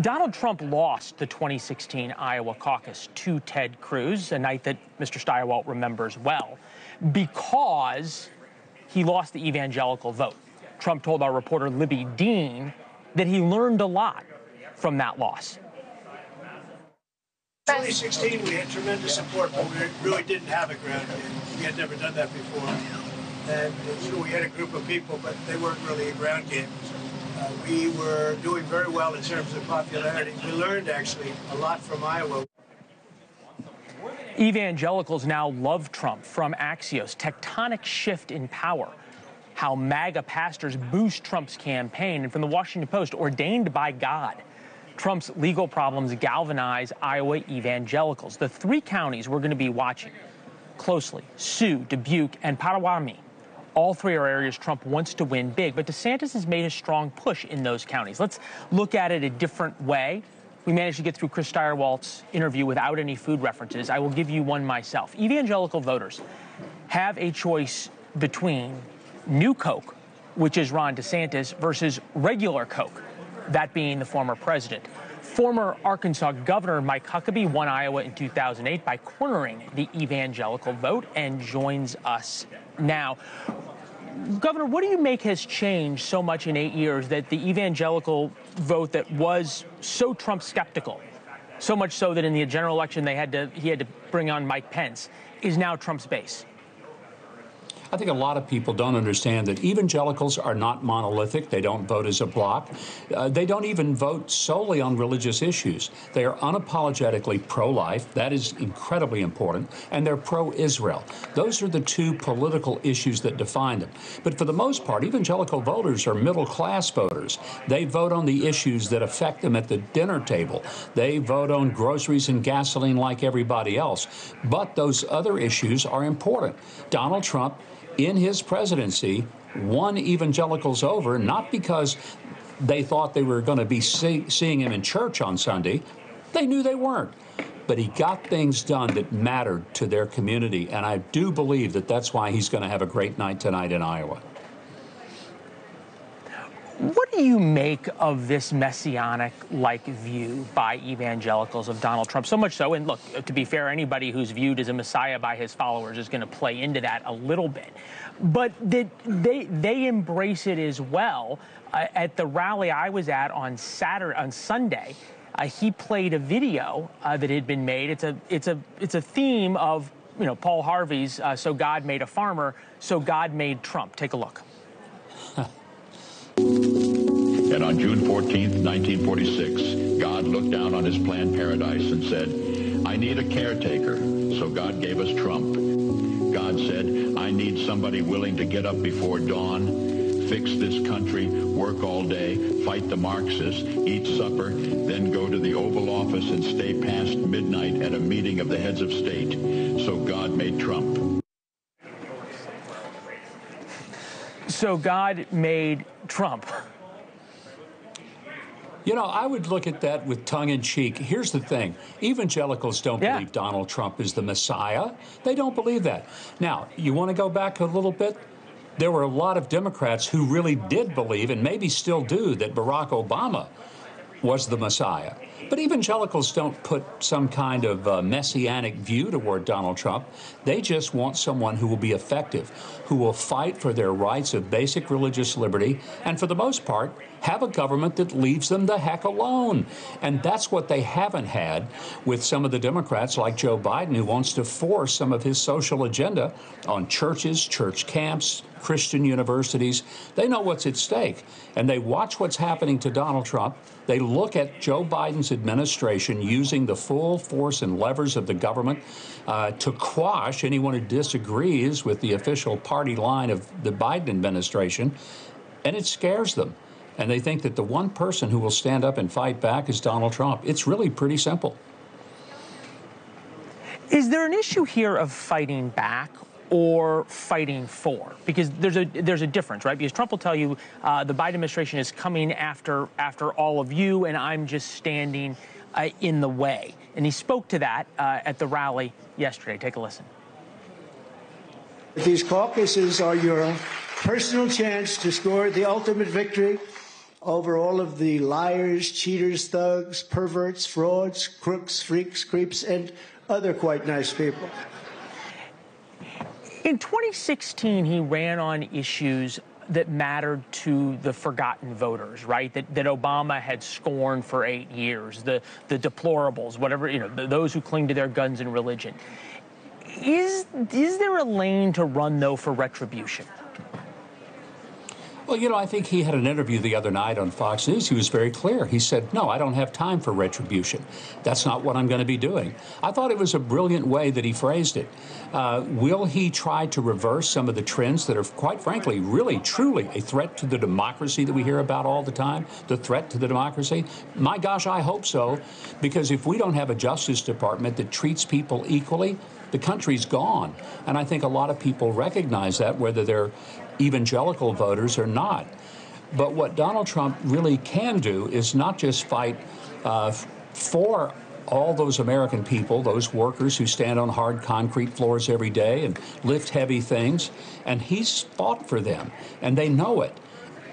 Donald Trump lost the 2016 Iowa caucus to Ted Cruz, a night that Mr. Steyerwalt remembers well, because he lost the evangelical vote. Trump told our reporter Libby that he learned a lot from that loss. 2016, we had tremendous support, but we really didn't have a ground game. We had never done that before. And we had a group of people, but they weren't really a ground game. We were doing very well in terms of popularity. We learned, actually, a lot from Iowa. Evangelicals now love Trump from Axios. Tectonic shift in power. How MAGA pastors boost Trump's campaign. And from the Washington Post, ordained by God. Trump's legal problems galvanize Iowa evangelicals. The three counties we're going to be watching closely, Sioux, Dubuque, and Potawatomi. All three are areas Trump wants to win big, but DeSantis has made a strong push in those counties. Let's look at it a different way. We managed to get through Chris Steyerwalt's interview without any food references. I will give you one myself. Evangelical voters have a choice between New Coke, which is Ron DeSantis, versus regular Coke, that being the former president. Former Arkansas Governor Mike Huckabee won Iowa in 2008 by cornering the evangelical vote and joins us now. Governor, what do you make has changed so much in 8 years that the evangelical vote that was so Trump skeptical, so much so that in the general election he had to bring on Mike Pence, is now Trump's base? I think a lot of people don't understand that evangelicals are not monolithic. They don't vote as a bloc. They don't even vote solely on religious issues. They are unapologetically pro-life. That is incredibly important. And they're pro-Israel. Those are the two political issues that define them. But for the most part, evangelical voters are middle-class voters. They vote on the issues that affect them at the dinner table. They vote on groceries and gasoline like everybody else. But those other issues are important. Donald Trump, in his presidency, won evangelicals over, not because they thought they were going to be seeing him in church on Sunday. They knew they weren't. But he got things done that mattered to their community, and I do believe that that's why he's going to have a great night tonight in Iowa. What do you make of this messianic-like view by evangelicals of Donald Trump? So much so, and look, to be fair, anybody who's viewed as a messiah by his followers is going to play into that a little bit. But they embrace it as well. At the rally I was at on Sunday, he played a video that had been made. It's a theme of Paul Harvey's "So God Made a Farmer, So God Made Trump." Take a look. And on June 14th, 1946, God looked down on his planned paradise and said, "I need a caretaker." So God gave us Trump. God said, "I need somebody willing to get up before dawn, fix this country, work all day, fight the Marxists, eat supper, then go to the Oval Office and stay past midnight at a meeting of the heads of state." So God made Trump. So God made Trump. I would look at that with tongue-in-cheek. Here's the thing. Evangelicals don't believe Donald Trump is the Messiah. They don't believe that. Now, you want to go back a little bit? There were a lot of Democrats who really did believe, and maybe still do, that Barack Obama was the Messiah. But evangelicals don't put some kind of messianic view toward Donald Trump. They just want someone who will be effective, who will fight for their rights of basic religious liberty, and for the most part, have a government that leaves them the heck alone. And that's what they haven't had with some of the Democrats like Joe Biden, who wants to force some of his social agenda on churches, church camps, Christian universities. They know what's at stake, and they watch what's happening to Donald Trump. They look at Joe Biden's administration using the full force and levers of the government to quash anyone who disagrees with the official party line of the Biden administration, and it scares them. And they think that the one person who will stand up and fight back is Donald Trump. It's really pretty simple. Is there an issue here of fighting back or fighting for? Because there's a difference, right? Because Trump will tell you the Biden administration is coming after all of you, and I'm just standing in the way. And he spoke to that at the rally yesterday. Take a listen. These caucuses are your personal chance to score the ultimate victory over all of the liars, cheaters, thugs, perverts, frauds, crooks, freaks, creeps, and other quite nice people. In 2016, he ran on issues that mattered to the forgotten voters, right? That Obama had scorned for 8 years, the deplorables, whatever, those who cling to their guns and religion. Is there a lane to run, though, for retribution? Well, I think he had an interview the other night on Fox News. He was very clear. He said, no, I don't have time for retribution. That's not what I'm going to be doing. I thought it was a brilliant way that he phrased it. Will he try to reverse some of the trends that are, quite frankly, really, truly a threat to the democracy that we hear about all the time, the threat to the democracy? My gosh, I hope so, because if we don't have a Justice Department that treats people equally, the country's gone. And I think a lot of people recognize that, whether they're evangelical voters or not. But what Donald Trump really can do is not just fight for all those American people, those workers who stand on hard concrete floors every day and lift heavy things, and he's fought for them, and they know it.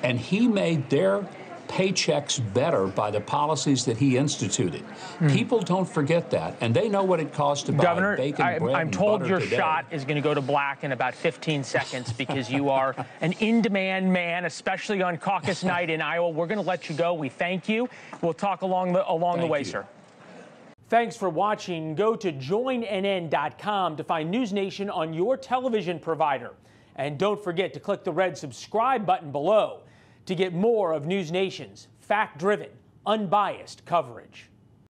And he made their paychecks better by the policies that he instituted. People don't forget that, and they know what it costs to buy Governor, bacon, bread, I'm told and your today. shot is going to go to black in about 15 seconds because you are an in-demand man, especially on caucus night in Iowa. We're going to let you go. We thank you. We'll talk along the way, sir. Thanks for watching. Go to joinnn.com to find NewsNation on your television provider. And don't forget to click the red subscribe button below to get more of NewsNation's fact-driven, unbiased coverage.